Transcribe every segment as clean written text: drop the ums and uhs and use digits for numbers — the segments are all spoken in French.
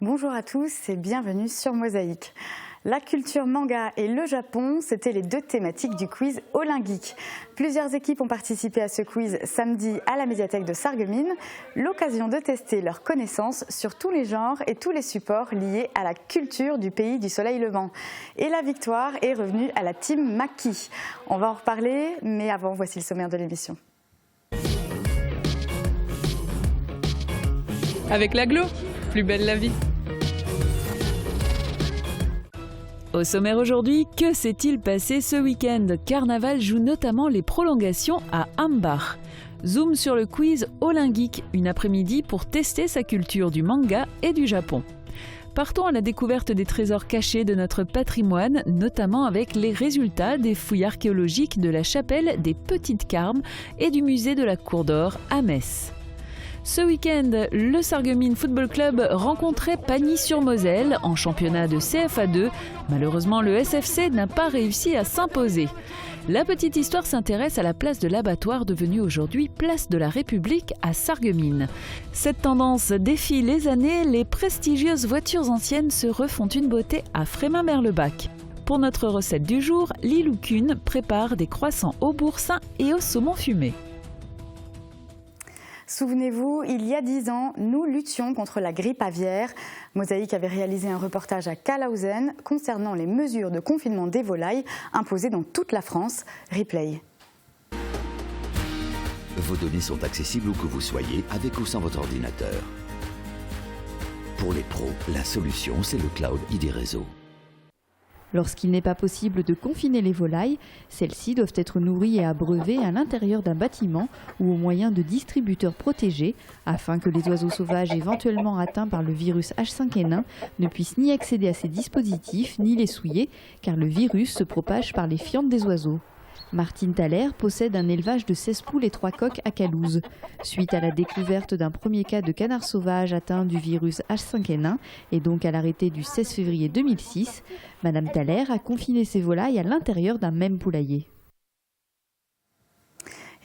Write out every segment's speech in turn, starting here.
Bonjour à tous et bienvenue sur Mosaïque. La culture manga et le Japon, c'était les deux thématiques du quiz Olin Geek. Plusieurs équipes ont participé à ce quiz samedi à la médiathèque de Sarreguemines. L'occasion de tester leurs connaissances sur tous les genres et tous les supports liés à la culture du pays du soleil levant. Et la victoire est revenue à la team Maki. On va en reparler, mais avant, voici le sommaire de l'émission. Avec l'agglo, plus belle la vie. Au sommaire aujourd'hui, que s'est-il passé ce week-end? Carnaval joue notamment les prolongations à Hambach. Zoom sur le quiz Olin Geek, une après-midi pour tester sa culture du manga et du Japon. Partons à la découverte des trésors cachés de notre patrimoine, notamment avec les résultats des fouilles archéologiques de la chapelle des Petites Carmes et du musée de la Cour d'Or à Metz. Ce week-end, le Sarreguemines Football Club rencontrait Pagny-sur-Moselle en championnat de CFA2. Malheureusement, le SFC n'a pas réussi à s'imposer. La petite histoire s'intéresse à la place de l'abattoir devenue aujourd'hui place de la République à Sarreguemines. Cette tendance défie les années, les prestigieuses voitures anciennes se refont une beauté à Frémin-Merlebach. Pour notre recette du jour, Lilou Kuhn prépare des croissants au boursin et au saumon fumé. Souvenez-vous, il y a 10 ans, nous luttions contre la grippe aviaire. Mosaïque avait réalisé un reportage à Calhausen concernant les mesures de confinement des volailles imposées dans toute la France. Replay. Vos données sont accessibles où que vous soyez, avec ou sans votre ordinateur. Pour les pros, la solution, c'est le cloud ID Réseau. Lorsqu'il n'est pas possible de confiner les volailles, celles-ci doivent être nourries et abreuvées à l'intérieur d'un bâtiment ou au moyen de distributeurs protégés afin que les oiseaux sauvages éventuellement atteints par le virus H5N1 ne puissent ni accéder à ces dispositifs ni les souiller car le virus se propage par les fientes des oiseaux. Martine Thaler possède un élevage de 16 poules et 3 coqs à Calouze. Suite à la découverte d'un premier cas de canard sauvage atteint du virus H5N1 et donc à l'arrêté du 16 février 2006, Madame Thaler a confiné ses volailles à l'intérieur d'un même poulailler.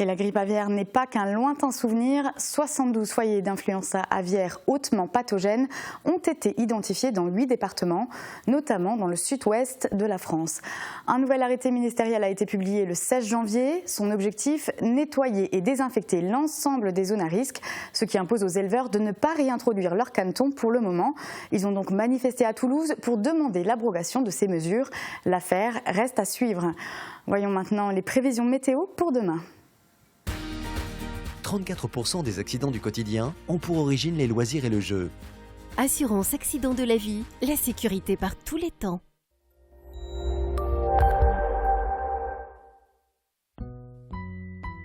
Et la grippe aviaire n'est pas qu'un lointain souvenir. 72 foyers d'influenza aviaire hautement pathogènes ont été identifiés dans 8 départements, notamment dans le sud-ouest de la France. Un nouvel arrêté ministériel a été publié le 16 janvier. Son objectif, nettoyer et désinfecter l'ensemble des zones à risque, ce qui impose aux éleveurs de ne pas réintroduire leur caneton pour le moment. Ils ont donc manifesté à Toulouse pour demander l'abrogation de ces mesures. L'affaire reste à suivre. Voyons maintenant les prévisions météo pour demain. 34% des accidents du quotidien ont pour origine les loisirs et le jeu. Assurance accident de la vie, la sécurité par tous les temps.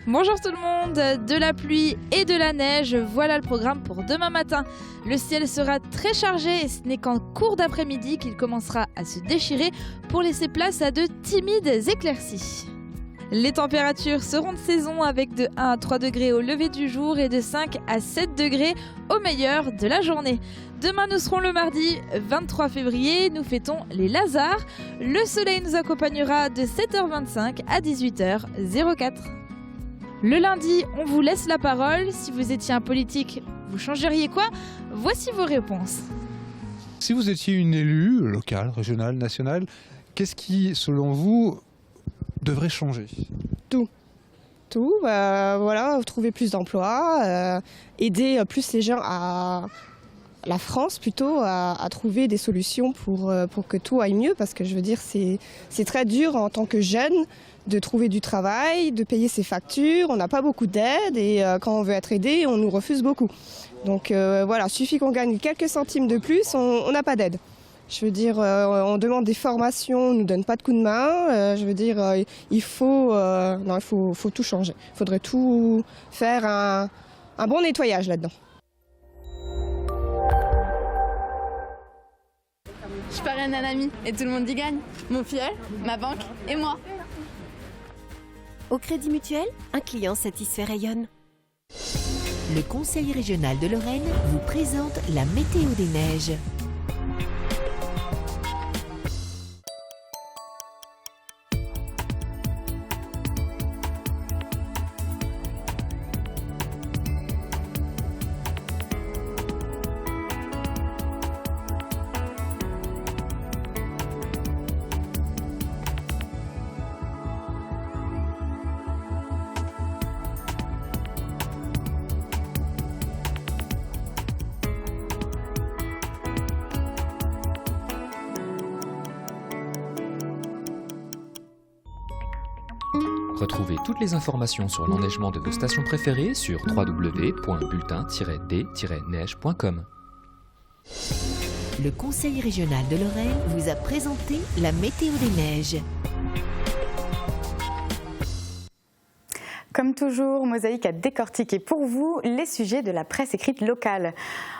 Bonjour tout le monde, de la pluie et de la neige, voilà le programme pour demain matin. Le ciel sera très chargé et ce n'est qu'en cours d'après-midi qu'il commencera à se déchirer pour laisser place à de timides éclaircies. Les températures seront de saison avec de 1 à 3 degrés au lever du jour et de 5 à 7 degrés au meilleur de la journée. Demain, nous serons le mardi 23 février, nous fêtons les Lazars. Le soleil nous accompagnera de 7h25 à 18h04. Le lundi, on vous laisse la parole. Si vous étiez un politique, vous changeriez quoi? Voici vos réponses. Si vous étiez une élue, locale, régionale, nationale, qu'est-ce qui, selon vous, devrait changer? Tout, voilà, trouver plus d'emplois, aider plus les gens la France plutôt à trouver des solutions pour que tout aille mieux, parce que je veux dire c'est très dur en tant que jeune de trouver du travail, de payer ses factures, on n'a pas beaucoup d'aide et quand on veut être aidé, on nous refuse beaucoup. Donc voilà, suffit qu'on gagne quelques centimes de plus, on n'a pas d'aide. Je veux dire, on demande des formations, on ne nous donne pas de coup de main. Je veux dire, il faut tout changer. Il faudrait tout faire un bon nettoyage là-dedans. Je parraine un ami et tout le monde y gagne. Mon filleul, ma banque et moi. Au Crédit Mutuel, un client satisfait rayonne. Le Conseil régional de Lorraine vous présente la météo des neiges. Retrouvez toutes les informations sur l'enneigement de vos stations préférées sur www.bulletin-d-neige.com. Le Conseil régional de Lorraine vous a présenté la météo des neiges. Comme toujours, Mosaïque a décortiqué pour vous les sujets de la presse écrite locale.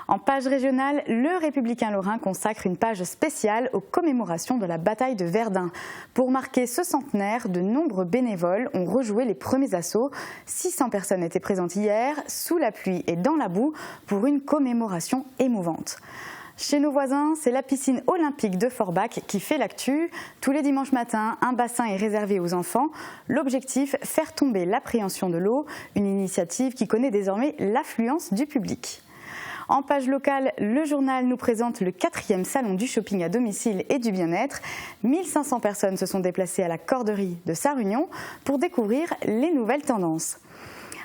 En page régionale, le Républicain lorrain consacre une page spéciale aux commémorations de la bataille de Verdun. Pour marquer ce centenaire, de nombreux bénévoles ont rejoué les premiers assauts. 600 personnes étaient présentes hier, sous la pluie et dans la boue, pour une commémoration émouvante. Chez nos voisins, c'est la piscine olympique de Forbach qui fait l'actu. Tous les dimanches matins, un bassin est réservé aux enfants. L'objectif, faire tomber l'appréhension de l'eau, une initiative qui connaît désormais l'affluence du public. En page locale, le journal nous présente le 4e salon du shopping à domicile et du bien-être. 1500 personnes se sont déplacées à la Corderie de Sarre-Union pour découvrir les nouvelles tendances.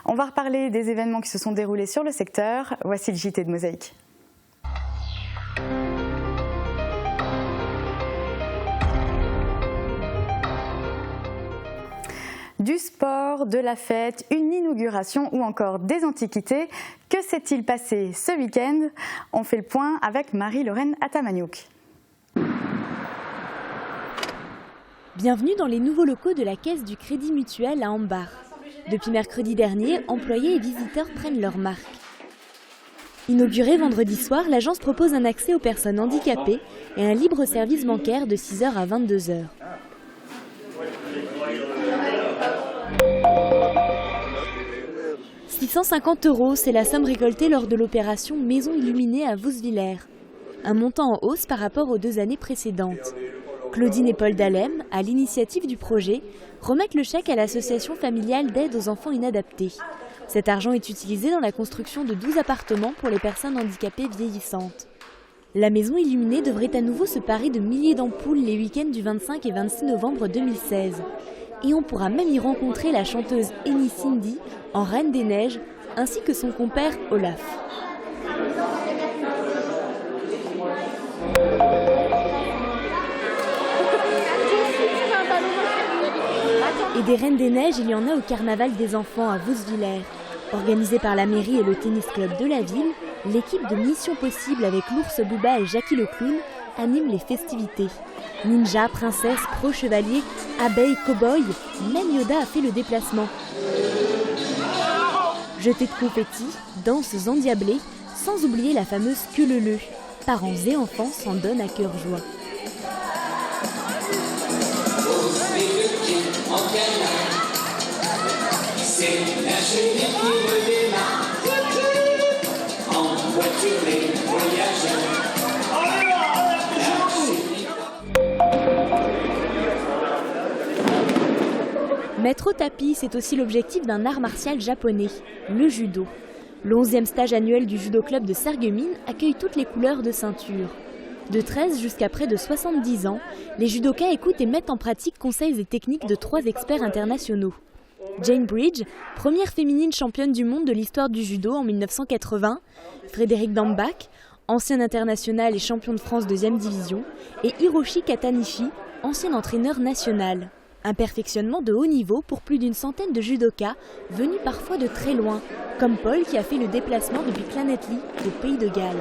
On va reparler des événements qui se sont déroulés sur le secteur. Voici le JT de Mosaïque. Du sport, de la fête, une inauguration ou encore des antiquités. Que s'est-il passé ce week-end? On fait le point avec Marie-Lorraine Atamagnouk. Bienvenue dans les nouveaux locaux de la Caisse du Crédit Mutuel à Ambach. Depuis mercredi dernier, employés et visiteurs prennent leur marque. Inaugurée vendredi soir, l'agence propose un accès aux personnes handicapées et un libre service bancaire de 6h à 22h. « 650 €, c'est la somme récoltée lors de l'opération Maison illuminée à Vousvillers. Un montant en hausse par rapport aux 2 années précédentes. Claudine et Paul Dalem, à l'initiative du projet, remettent le chèque à l'association familiale d'aide aux enfants inadaptés. Cet argent est utilisé dans la construction de 12 appartements pour les personnes handicapées vieillissantes. La Maison illuminée devrait à nouveau se parer de milliers d'ampoules les week-ends du 25 et 26 novembre 2016. Et on pourra même y rencontrer la chanteuse Eni Cindy en Reine des Neiges, ainsi que son compère Olaf. Et des Reines des Neiges, il y en a au Carnaval des enfants à Vousvillers. Organisé par la mairie et le tennis club de la ville, l'équipe de Mission Possible avec l'ours Booba et Jackie le clown anime les festivités. Ninja, princesse, pro-chevalier, abeille, cow-boy, même Yoda a fait le déplacement. Jetées de confettis, danses endiablées, sans oublier la fameuse queue leu-leu. Parents et enfants s'en donnent à cœur joie. Mettre au tapis, c'est aussi l'objectif d'un art martial japonais, le judo. Le 11e stage annuel du judo club de Sarreguemines accueille toutes les couleurs de ceinture. De 13 jusqu'à près de 70 ans, les judokas écoutent et mettent en pratique conseils et techniques de 3 experts internationaux. Jane Bridge, première féminine championne du monde de l'histoire du judo en 1980, Frédéric Dambach, ancien international et champion de France 2e division, et Hiroshi Katanishi, ancien entraîneur national. Un perfectionnement de haut niveau pour plus d'une centaine de judokas, venus parfois de très loin, comme Paul qui a fait le déplacement depuis Llanelli, au pays de Galles.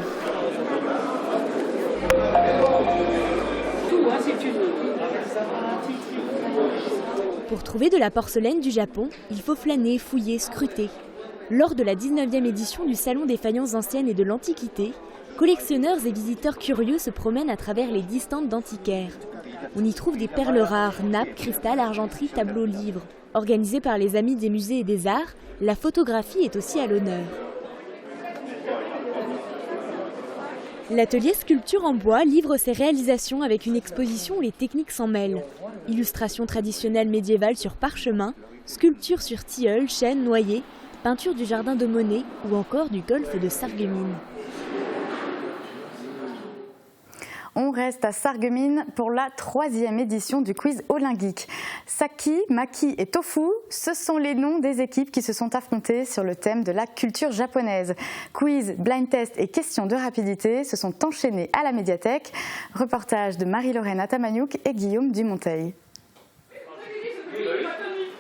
Pour trouver de la porcelaine du Japon, il faut flâner, fouiller, scruter. Lors de la 19e édition du Salon des faïences anciennes et de l'Antiquité, collectionneurs et visiteurs curieux se promènent à travers les 10 stands d'antiquaires. On y trouve des perles rares, nappes, cristal, argenterie, tableaux, livres. Organisé par les Amis des musées et des arts, la photographie est aussi à l'honneur. L'atelier Sculpture en bois livre ses réalisations avec une exposition où les techniques s'en mêlent. Illustrations traditionnelles médiévales sur parchemin, sculptures sur tilleul, chêne, noyer, peinture du jardin de Monet ou encore du golfe de Sarreguemines. On reste à Sarreguemines pour la 3e édition du quiz Olympique. Saki, Maki et Tofu, ce sont les noms des équipes qui se sont affrontées sur le thème de la culture japonaise. Quiz, blind test et questions de rapidité se sont enchaînés à la médiathèque. Reportage de Marie-Lorraine Atamagnouk et Guillaume Dumonteil.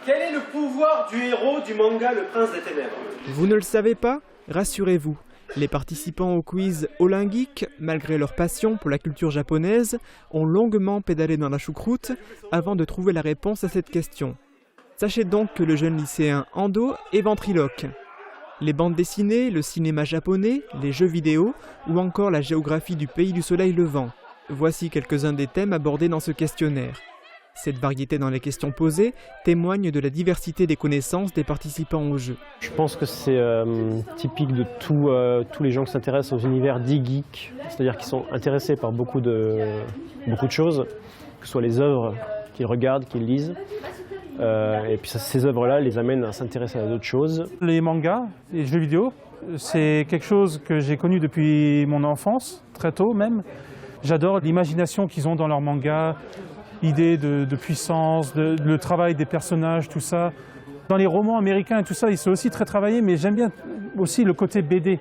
Quel est le pouvoir du héros du manga Le Prince des Ténèbres? Vous ne le savez pas? Rassurez-vous. Les participants au quiz Olingeek, malgré leur passion pour la culture japonaise, ont longuement pédalé dans la choucroute avant de trouver la réponse à cette question. Sachez donc que le jeune lycéen Ando est ventriloque. Les bandes dessinées, le cinéma japonais, les jeux vidéo ou encore la géographie du pays du soleil levant. Voici quelques-uns des thèmes abordés dans ce questionnaire. Cette variété dans les questions posées témoigne de la diversité des connaissances des participants au jeu. Je pense que c'est typique de tous les gens qui s'intéressent aux univers dits geeks, c'est-à-dire qui sont intéressés par beaucoup de choses, que ce soit les œuvres qu'ils regardent, qu'ils lisent. Et puis ces œuvres-là les amènent à s'intéresser à d'autres choses. Les mangas et les jeux vidéo, c'est quelque chose que j'ai connu depuis mon enfance, très tôt même. J'adore l'imagination qu'ils ont dans leurs mangas, l'idée de puissance, le travail des personnages, tout ça. Dans les romans américains et tout ça, ils sont aussi très travaillés, mais j'aime bien aussi le côté BD.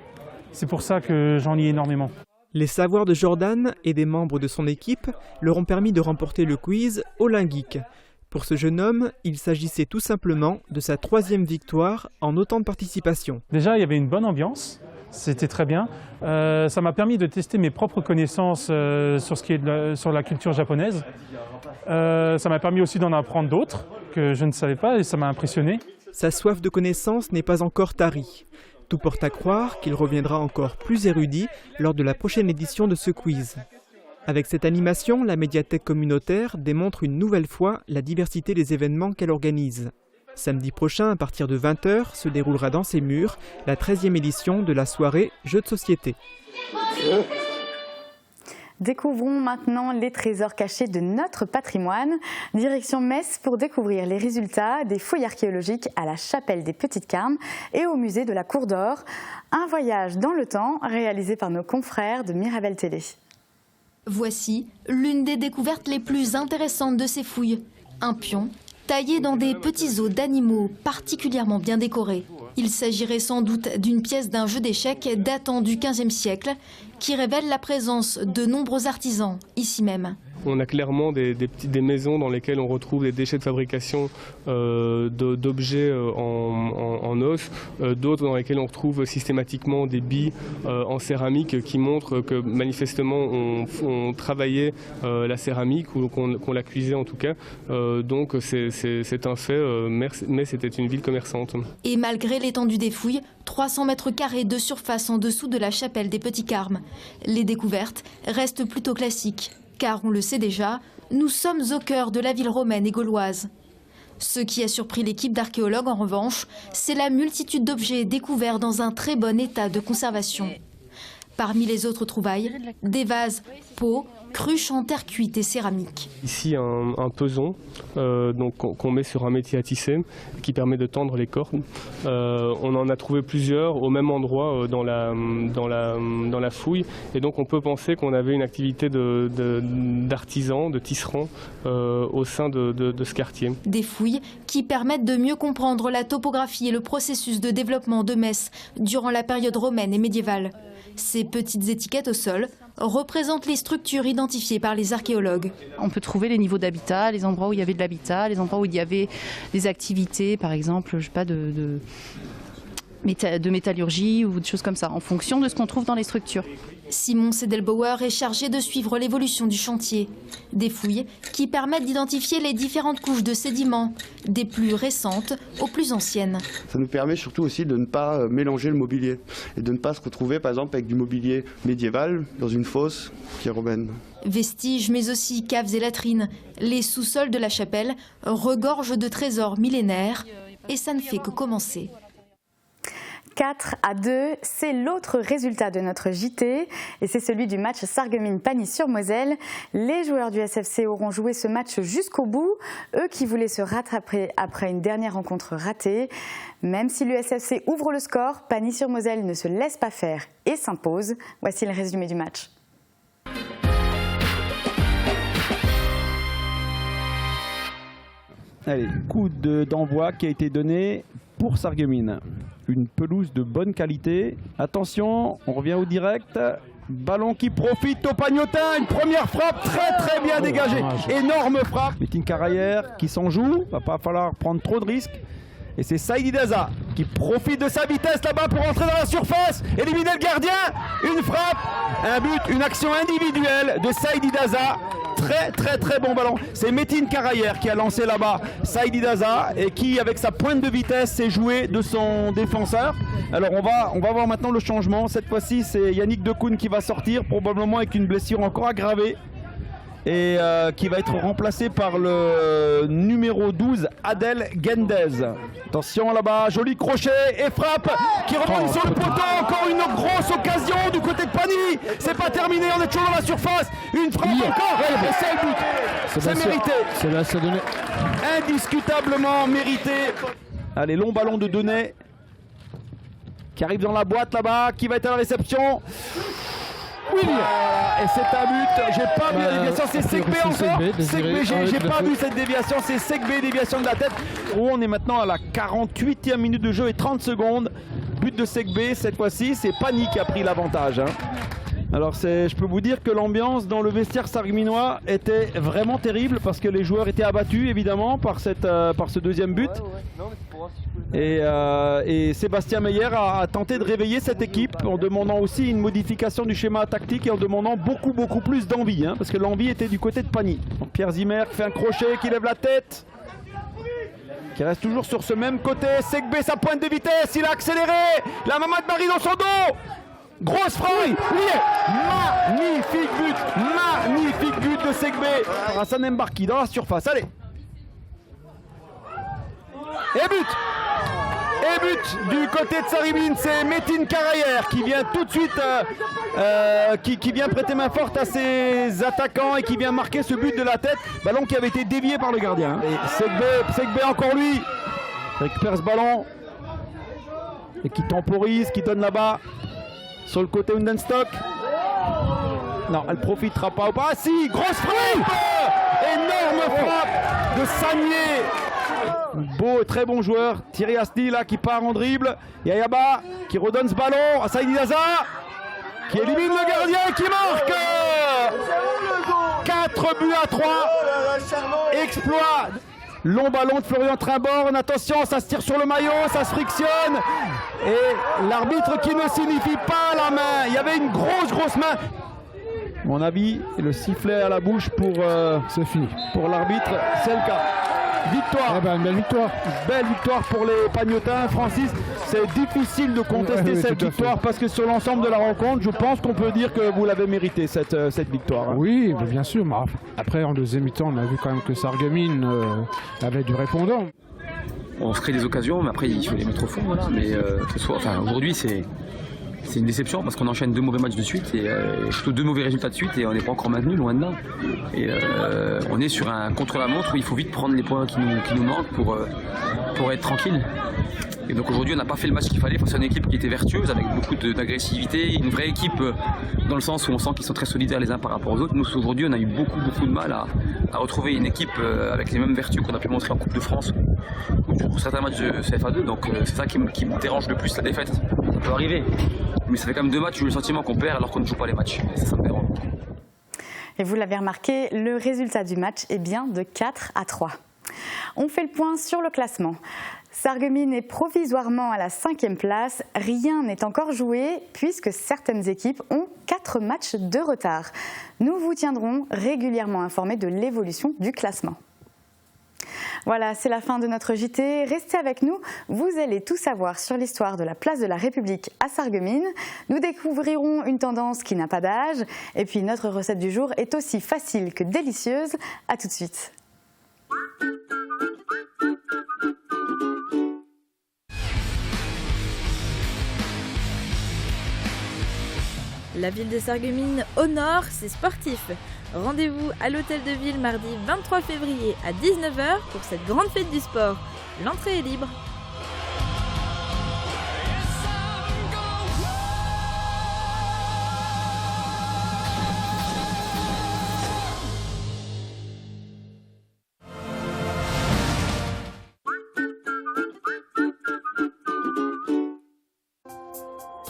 C'est pour ça que j'en lis énormément. Les savoirs de Jordan et des membres de son équipe leur ont permis de remporter le quiz Olingeek. Pour ce jeune homme, il s'agissait tout simplement de sa 3e victoire en autant de participations. Déjà, il y avait une bonne ambiance, c'était très bien. Ça m'a permis de tester mes propres connaissances sur la culture japonaise. Ça m'a permis aussi d'en apprendre d'autres que je ne savais pas et ça m'a impressionné. Sa soif de connaissances n'est pas encore tarie. Tout porte à croire qu'il reviendra encore plus érudit lors de la prochaine édition de ce quiz. Avec cette animation, la médiathèque communautaire démontre une nouvelle fois la diversité des événements qu'elle organise. Samedi prochain, à partir de 20h, se déroulera dans ses murs la 13e édition de la soirée Jeux de société. Découvrons maintenant les trésors cachés de notre patrimoine. Direction Metz pour découvrir les résultats des fouilles archéologiques à la chapelle des Petites Carmes et au musée de la Cour d'Or. Un voyage dans le temps réalisé par nos confrères de Mirabel Télé. Voici l'une des découvertes les plus intéressantes de ces fouilles. Un pion taillé dans des petits os d'animaux particulièrement bien décorés. Il s'agirait sans doute d'une pièce d'un jeu d'échecs datant du XVe siècle qui révèle la présence de nombreux artisans ici même. On a clairement des maisons dans lesquelles on retrouve des déchets de fabrication d'objets en os, d'autres dans lesquelles on retrouve systématiquement des billes en céramique qui montrent que manifestement on travaillait la céramique ou qu'on la cuisait en tout cas. Donc c'est un fait, mais c'était une ville commerçante. Et malgré l'étendue des fouilles, 300 mètres carrés de surface en dessous de la chapelle des Petits Carmes, les découvertes restent plutôt classiques. Car on le sait déjà, nous sommes au cœur de la ville romaine et gauloise. Ce qui a surpris l'équipe d'archéologues en revanche, c'est la multitude d'objets découverts dans un très bon état de conservation. Parmi les autres trouvailles, des vases, pots, cruches en terre cuite et céramique. Ici un peson qu'on met sur un métier à tisser qui permet de tendre les cordes. On en a trouvé plusieurs au même endroit dans la fouille et donc on peut penser qu'on avait une activité d'artisans, de tisserands au sein de ce quartier. Des fouilles qui permettent de mieux comprendre la topographie et le processus de développement de Metz durant la période romaine et médiévale. Ces petites étiquettes au sol représentent les structures identifiées par les archéologues. On peut trouver les niveaux d'habitat, les endroits où il y avait de l'habitat, les endroits où il y avait des activités, par exemple, je sais pas, de métallurgie ou des choses comme ça, en fonction de ce qu'on trouve dans les structures. Simon Sedelbauer est chargé de suivre l'évolution du chantier. Des fouilles qui permettent d'identifier les différentes couches de sédiments, des plus récentes aux plus anciennes. Ça nous permet surtout aussi de ne pas mélanger le mobilier et de ne pas se retrouver par exemple avec du mobilier médiéval dans une fosse qui est romaine. Vestiges mais aussi caves et latrines, les sous-sols de la chapelle regorgent de trésors millénaires et ça ne fait que commencer. 4-2, c'est l'autre résultat de notre JT et c'est celui du match Sarreguemines-Pagny-sur-Moselle. Les joueurs du SFC auront joué ce match jusqu'au bout, eux qui voulaient se rattraper après une dernière rencontre ratée. Même si le SFC ouvre le score, Pagny-sur-Moselle ne se laisse pas faire et s'impose. Voici le résumé du match. Allez, coup d'envoi qui a été donné pour Sarreguemines. Une pelouse de bonne qualité. Attention, on revient au direct. Ballon qui profite au Pagnotin, une première frappe très bien dégagée. Énorme frappe. Métine Carayer qui s'en joue, va pas falloir prendre trop de risques. Et c'est Saïdi Daza qui profite de sa vitesse là-bas pour entrer dans la surface, éliminer le gardien. Une frappe, un but, une action individuelle de Saïdi Daza. Très bon ballon. C'est Métine Carayer qui a lancé là-bas Saïdi Daza et qui, avec sa pointe de vitesse, s'est joué de son défenseur. Alors on va voir maintenant le changement. Cette fois-ci, c'est Yannick Dekoun qui va sortir, probablement avec une blessure encore aggravée. Et qui va être remplacé par le numéro 12, Adel Gendez. Attention là-bas, joli crochet et frappe qui rebondit sur le poteau. Encore une grosse occasion du côté de Pagny. C'est pas terminé, on est toujours dans la surface. Une frappe encore, et c'est le but. C'est mérité. C'est donné. Indiscutablement mérité. Allez, long ballon de Denay qui arrive dans la boîte là-bas, qui va être à la réception. Oui, et c'est un but. J'ai pas vu la déviation, c'est Segbé encore. Segbé, j'ai pas vu cette déviation, c'est Segbé, déviation de la tête. Oh, on est maintenant à la 48e minute de jeu et 30 secondes. But de Segbé, cette fois-ci, c'est Pagny qui a pris l'avantage. Alors je peux vous dire que l'ambiance dans le vestiaire sargueminois était vraiment terrible parce que les joueurs étaient abattus évidemment par ce deuxième but. Et Sébastien Meyer a tenté de réveiller cette équipe en demandant aussi une modification du schéma tactique et en demandant beaucoup plus d'envie, parce que l'envie était du côté de Pagny. Donc Pierre Zimmer qui fait un crochet, qui lève la tête, qui reste toujours sur ce même côté. Segbé, sa pointe de vitesse, il a accéléré, la maman de Marie dans son dos. Grosse frappe, magnifique but de Segbé. Hassan Mbarki dans la surface, allez. Et but du côté de Sarreguemines, c'est Métine Carayer qui vient tout de suite, qui vient prêter main forte à ses attaquants et qui vient marquer ce but de la tête. Ballon qui avait été dévié par le gardien. Et Segbé encore lui, récupère ce ballon et qui temporise, qui donne là-bas sur le côté Undenstock. Non, elle profitera pas. Ah si, grosse frappe, énorme frappe de Sagné. Beau et très bon joueur, Thierry Asni là qui part en dribble. Yayaba qui redonne ce ballon à Saïdi Daza qui élimine le gardien et qui marque 4 buts à 3. Exploit. Long ballon de Florian Trimborn, attention, ça se tire sur le maillot, ça se frictionne. Et l'arbitre qui ne signifie pas la main. Il y avait une grosse main. À mon avis, le sifflet à la bouche pour c'est fini. Pour l'arbitre, c'est le cas. Victoire. Belle victoire. Belle victoire pour les Pagnotins. Francis, c'est difficile de contester cette victoire parce que sur l'ensemble de la rencontre, je pense qu'on peut dire que vous l'avez mérité cette victoire. Oui, bien sûr. Mais après, en deuxième mi-temps, on a vu quand même que Sarreguemines avait du répondant. On se crée des occasions, mais après, il faut les mettre au fond. Voilà. Mais aujourd'hui, c'est une déception parce qu'on enchaîne 2 mauvais matchs de suite et plutôt 2 mauvais résultats de suite et on n'est pas encore maintenu, loin de là. Et on est sur un contre-la-montre où il faut vite prendre les points qui nous manquent pour être tranquille. Et donc aujourd'hui on n'a pas fait le match qu'il fallait face à une équipe qui était vertueuse avec beaucoup d'agressivité, une vraie équipe dans le sens où on sent qu'ils sont très solidaires les uns par rapport aux autres. Nous aujourd'hui on a eu beaucoup de mal à retrouver une équipe avec les mêmes vertus qu'on a pu montrer en Coupe de France pour certains matchs de CFA2, donc c'est ça qui me dérange le plus, la défaite. Ça peut arriver, mais ça fait quand même 2 matchs où j'ai le sentiment qu'on perd alors qu'on ne joue pas les matchs, et ça me dérange. Et vous l'avez remarqué, le résultat du match est bien de 4-3. On fait le point sur le classement. Sarreguemines est provisoirement à la 5e place. Rien n'est encore joué puisque certaines équipes ont 4 matchs de retard. Nous vous tiendrons régulièrement informés de l'évolution du classement. Voilà, c'est la fin de notre JT. Restez avec nous, vous allez tout savoir sur l'histoire de la place de la République à Sarreguemines. Nous découvrirons une tendance qui n'a pas d'âge. Et puis notre recette du jour est aussi facile que délicieuse. A tout de suite. La ville de Sarreguemines honore ses sportifs. Rendez-vous à l'hôtel de ville mardi 23 février à 19h pour cette grande fête du sport. L'entrée est libre.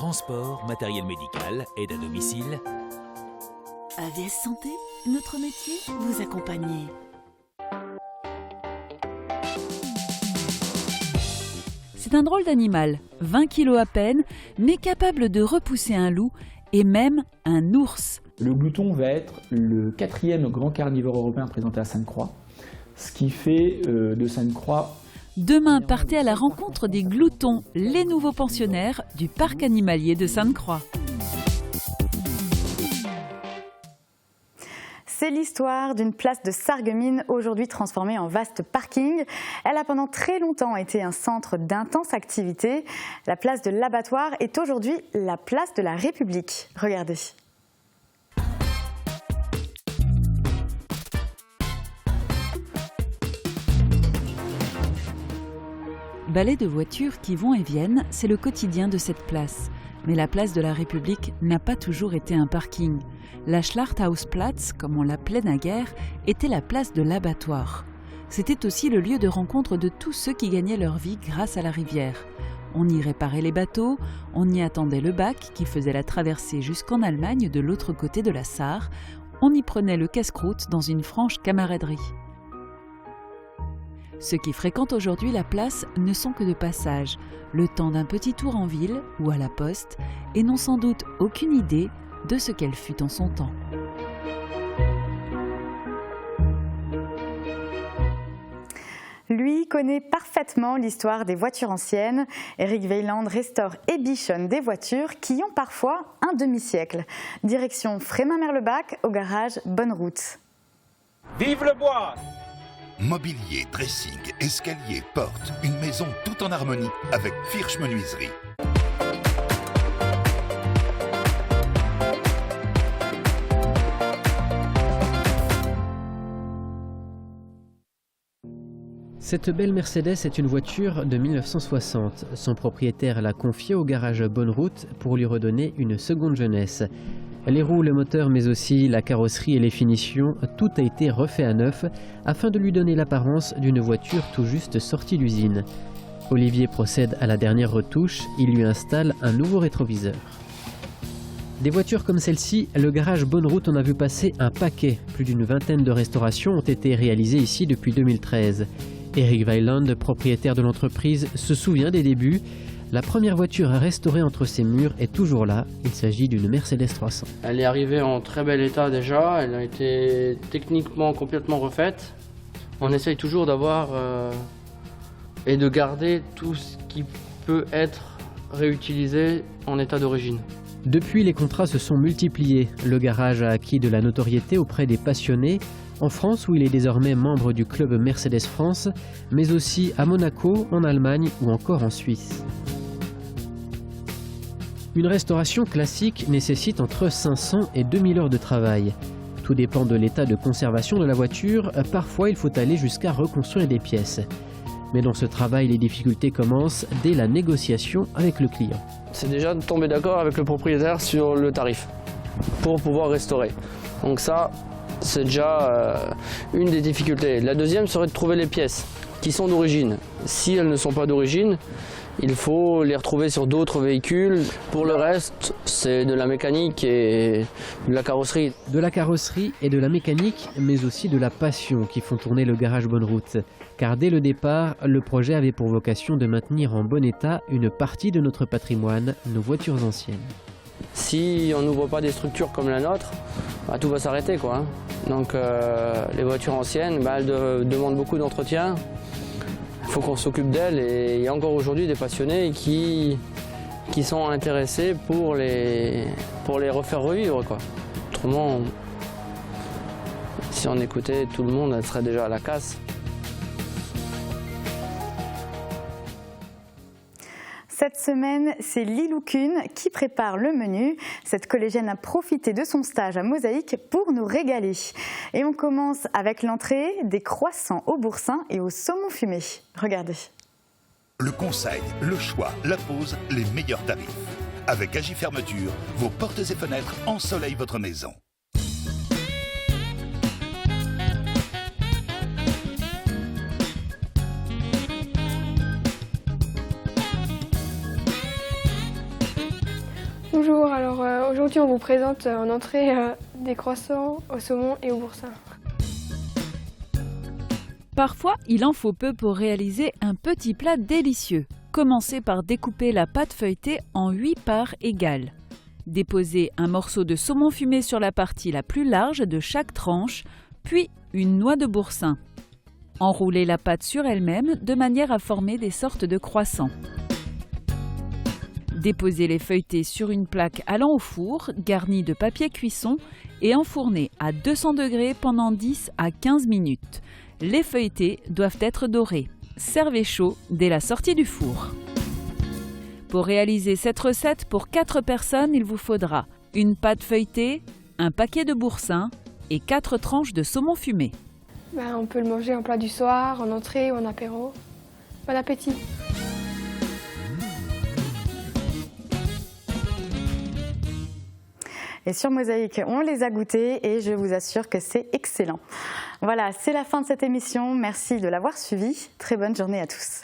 transport, matériel médical, aide à domicile. AVS Santé, notre métier, vous accompagner. C'est un drôle d'animal, 20 kilos à peine, mais capable de repousser un loup et même un ours. Le glouton va être le 4e grand carnivore européen présenté à Sainte-Croix, ce qui fait de Sainte-Croix... Demain, partez à la rencontre des gloutons, les nouveaux pensionnaires du parc animalier de Sainte-Croix. C'est l'histoire d'une place de Sarreguemines, aujourd'hui transformée en vaste parking. Elle a pendant très longtemps été un centre d'intense activité. La place de l'Abattoir est aujourd'hui la place de la République. Regardez. Balais de voitures qui vont et viennent, c'est le quotidien de cette place. Mais la place de la République n'a pas toujours été un parking. La Schlachthausplatz, comme on l'appelait naguère, était la place de l'Abattoir. C'était aussi le lieu de rencontre de tous ceux qui gagnaient leur vie grâce à la rivière. On y réparait les bateaux, on y attendait le bac qui faisait la traversée jusqu'en Allemagne de l'autre côté de la Sarre, on y prenait le casse-croûte dans une franche camaraderie. Ceux qui fréquentent aujourd'hui la place ne sont que de passage, le temps d'un petit tour en ville ou à la poste, et n'ont sans doute aucune idée de ce qu'elle fut en son temps. Lui connaît parfaitement l'histoire des voitures anciennes. Eric Weiland restaure et bichonne des voitures qui ont parfois un demi-siècle. Direction Frémin-Merlebach au garage Bonne Route. Vive le bois! Mobilier, dressing, escalier, porte, une maison tout en harmonie avec Firsch Menuiserie. Cette belle Mercedes est une voiture de 1960. Son propriétaire l'a confiée au garage Bonne Route pour lui redonner une seconde jeunesse. Les roues, le moteur, mais aussi la carrosserie et les finitions, tout a été refait à neuf afin de lui donner l'apparence d'une voiture tout juste sortie d'usine. Olivier procède à la dernière retouche, il lui installe un nouveau rétroviseur. Des voitures comme celle-ci, le garage Bonne Route en a vu passer un paquet. Plus d'une vingtaine de restaurations ont été réalisées ici depuis 2013. Eric Weiland, propriétaire de l'entreprise, se souvient des débuts. La première voiture à restaurer entre ses murs est toujours là, il s'agit d'une Mercedes 300. Elle est arrivée en très bel état déjà, elle a été techniquement complètement refaite. On essaye toujours d'avoir et de garder tout ce qui peut être réutilisé en état d'origine. Depuis, les contrats se sont multipliés. Le garage a acquis de la notoriété auprès des passionnés, en France où il est désormais membre du club Mercedes France, mais aussi à Monaco, en Allemagne ou encore en Suisse. Une restauration classique nécessite entre 500 et 2000 heures de travail. Tout dépend de l'état de conservation de la voiture, parfois il faut aller jusqu'à reconstruire des pièces. Mais dans ce travail, les difficultés commencent dès la négociation avec le client. C'est déjà de tomber d'accord avec le propriétaire sur le tarif pour pouvoir restaurer. Donc ça, c'est déjà une des difficultés. La deuxième serait de trouver les pièces qui sont d'origine. Si elles ne sont pas d'origine, il faut les retrouver sur d'autres véhicules. Pour le reste, c'est de la mécanique et de la carrosserie. De la carrosserie et de la mécanique, mais aussi de la passion qui font tourner le garage Bonne Route. Car dès le départ, le projet avait pour vocation de maintenir en bon état une partie de notre patrimoine, nos voitures anciennes. Si on n'ouvre pas des structures comme la nôtre, bah, tout va s'arrêter, quoi. Donc les voitures anciennes, bah, elles demandent beaucoup d'entretien. Il faut qu'on s'occupe d'elles et il y a encore aujourd'hui des passionnés qui sont intéressés pour les refaire revivre, quoi. Autrement, si on écoutait tout le monde, elle serait déjà à la casse. Cette semaine, c'est Lilou Kuhn qui prépare le menu. Cette collégienne a profité de son stage à Mosaïque pour nous régaler. Et on commence avec l'entrée, des croissants au boursin et au saumon fumé. Regardez. Le conseil, le choix, la pause, les meilleurs tarifs. Avec Agifermeture, vos portes et fenêtres ensoleillent votre maison. Aujourd'hui, on vous présente en entrée des croissants au saumon et au boursin. Parfois, il en faut peu pour réaliser un petit plat délicieux. Commencez par découper la pâte feuilletée en 8 parts égales. Déposez un morceau de saumon fumé sur la partie la plus large de chaque tranche, puis une noix de boursin. Enroulez la pâte sur elle-même de manière à former des sortes de croissants. Déposez les feuilletés sur une plaque allant au four, garnie de papier cuisson, et enfournez à 200 degrés pendant 10 à 15 minutes. Les feuilletés doivent être dorés. Servez chaud dès la sortie du four. Pour réaliser cette recette pour 4 personnes, il vous faudra une pâte feuilletée, un paquet de boursin et 4 tranches de saumon fumé. On peut le manger en plat du soir, en entrée ou en apéro. Bon appétit! Et sur Mosaïque, on les a goûtés et je vous assure que c'est excellent. Voilà, c'est la fin de cette émission. Merci de l'avoir suivi. Très bonne journée à tous.